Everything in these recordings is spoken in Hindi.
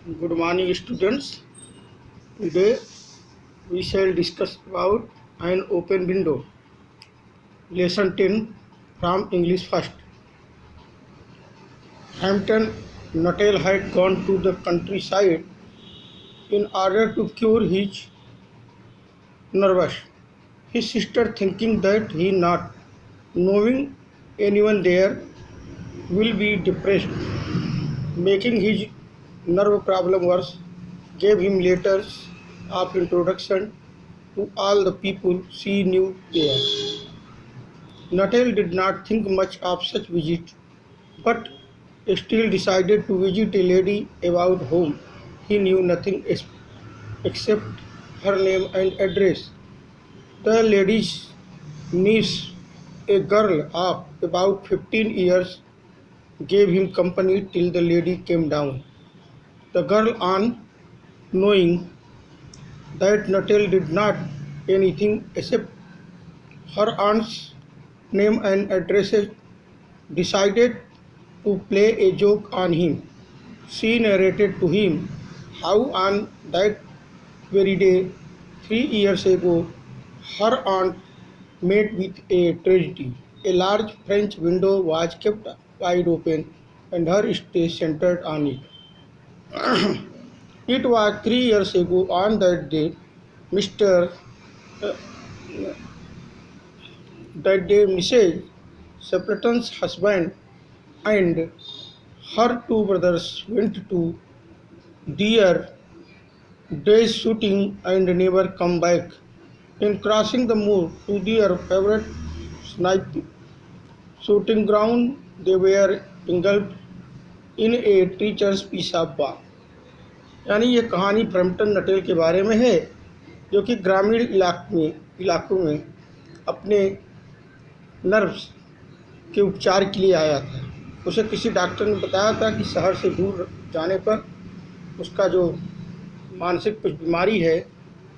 Good morning, students. Today we shall discuss about an open window. Lesson 10 from English first. Hampton Nuttall had gone to the countryside in order to cure his nervous. His sister, thinking that he not knowing anyone there will be depressed, making his nerve problem worse, gave him letters of introduction to all the people she knew there. Nuttall did not think much of such visit, but still decided to visit a lady about whom he knew nothing except her name and address. The lady's niece, a girl of about 15 years, gave him company till the lady came down. The girl, on knowing that Nuttall did not anything except her aunt's name and address, decided to play a joke on him. She narrated to him how on that very day, 3 years ago, her aunt met with a tragedy. A large French window was kept wide open and her stay centered on it. It was 3 years ago on that day, Mr. uh, Mrs. Stapleton's husband and her two brothers went to deer day shooting and never come back. In crossing the moor to their favorite snipe shooting ground, they were engulfed in a teacher's peace-up bar. यानी ये कहानी ब्रैम्पटन नटेल के बारे में है, जो कि ग्रामीण इलाकों में अपने नर्व्स के उपचार के लिए आया था। उसे किसी डॉक्टर ने बताया था कि शहर से दूर जाने पर उसका जो मानसिक कुछ बीमारी है,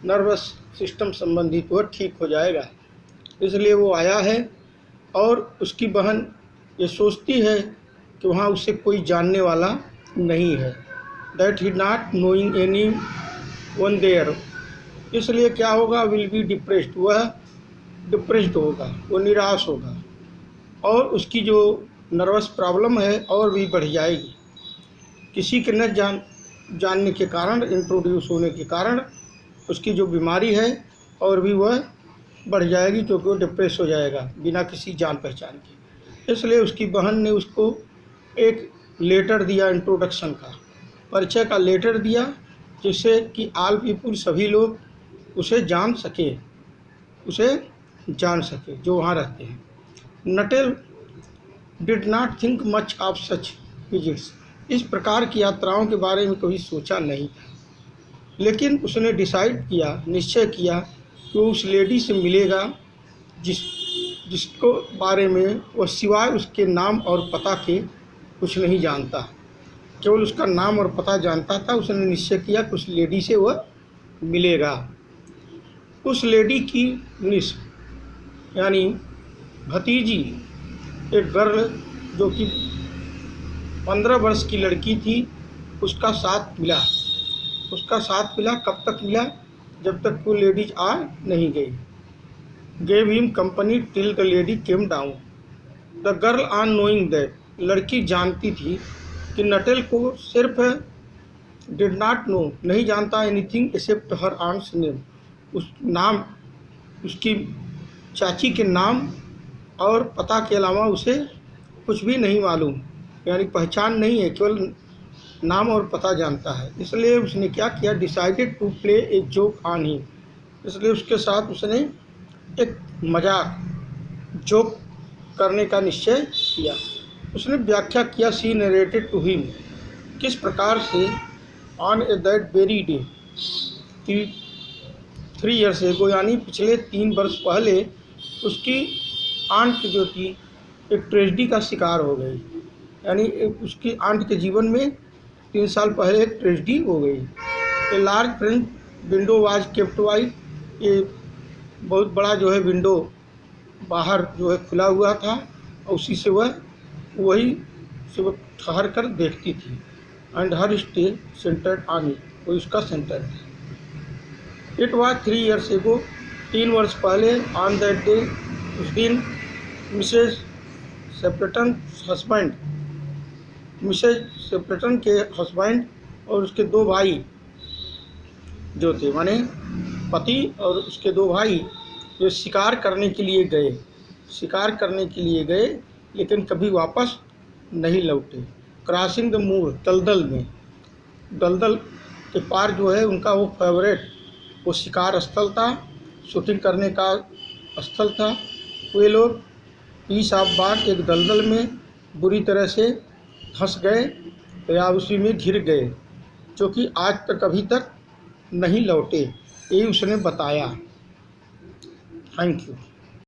नर्वस सिस्टम संबंधित, वह ठीक हो जाएगा। इसलिए वो आया है और उसकी बहन ये सोचती है कि वहाँ उसे कोई जानने वाला नहीं है, that he not knowing any one there. इसलिए क्या होगा, विल बी डिप्रेस्ड, वह डिप्रेस्ड होगा, वो निराश होगा और उसकी जो नर्वस प्रॉब्लम है और भी बढ़ जाएगी। किसी के न जानने के कारण, इंट्रोड्यूस होने के कारण उसकी जो बीमारी है और भी वह बढ़ जाएगी, क्योंकि वो डिप्रेस हो जाएगा बिना किसी जान पहचान के। इसलिए उसकी बहन ने उसको एक लेटर दिया, इंट्रोडक्शन का, परिचय का लेटर दिया, जिससे कि ऑल पीपुल, सभी लोग उसे जान सके जो वहाँ रहते हैं। नटेल did not think much of such visits, इस प्रकार की यात्राओं के बारे में कभी सोचा नहीं था, लेकिन उसने निश्चय किया कि वो उस लेडी से मिलेगा जिसको बारे में वह सिवाय उसके नाम और पता के कुछ नहीं जानता, केवल उसका नाम और पता जानता था। उसने निश्चय किया कि उस लेडी से वह मिलेगा। उस लेडी की निस यानी भतीजी, एक गर्ल जो कि 15 वर्ष की लड़की थी, उसका साथ मिला। कब तक मिला? जब तक वो लेडीज आ नहीं गई। Gave him company till the lady came down. The girl on knowing that, लड़की जानती थी कि नटेल को सिर्फ डिड नॉट नो, नहीं जानता, एनीथिंग एक्सेप्ट हर आंट्स नेम, उसकी चाची के नाम और पता के अलावा उसे कुछ भी नहीं मालूम, यानी पहचान नहीं है, केवल नाम और पता जानता है। इसलिए उसने क्या किया, decided to play a joke on him, इसलिए उसके साथ उसने एक मजाक जोक करने का निश्चय किया। उसने व्याख्या किया, सी नरेटेड टू हिम, किस प्रकार से on A that very day 3 years ago, यानी पिछले 3 वर्ष पहले उसकी आंट जो थी एक ट्रेजेडी का शिकार हो गई। यानी उसकी आंट के जीवन में 3 साल पहले एक ट्रेजेडी हो गई। A large French window was kept wide, ये बहुत बड़ा जो है विंडो बाहर जो है खुला हुआ था और उसी से वही से वो ठहर कर देखती थी। And her stay centred on it, वो उसका सेंटर है। इट वॉज 3 years एगो, 3 वर्ष पहले, ऑन दैट डे, उस दिन, मिसेज सेप्लेटन हस्बैंड, मिसेज सेप्लेटन के हस्बैंड और उसके 2 भाई जो थे, माने पति और उसके 2 भाई, जो शिकार करने के लिए गए, शिकार करने के लिए गए लेकिन कभी वापस नहीं लौटे। क्रॉसिंग द मूर, दलदल में, दलदल के पार जो है उनका वो फेवरेट, वो शिकार स्थल था, शूटिंग करने का स्थल था। वे लोग पीस ऑफ बाग एक दलदल में बुरी तरह से धंस गए या उसी में घिर गए, जो कि आज तक अभी तक नहीं लौटे, यही उसने बताया। Thank you.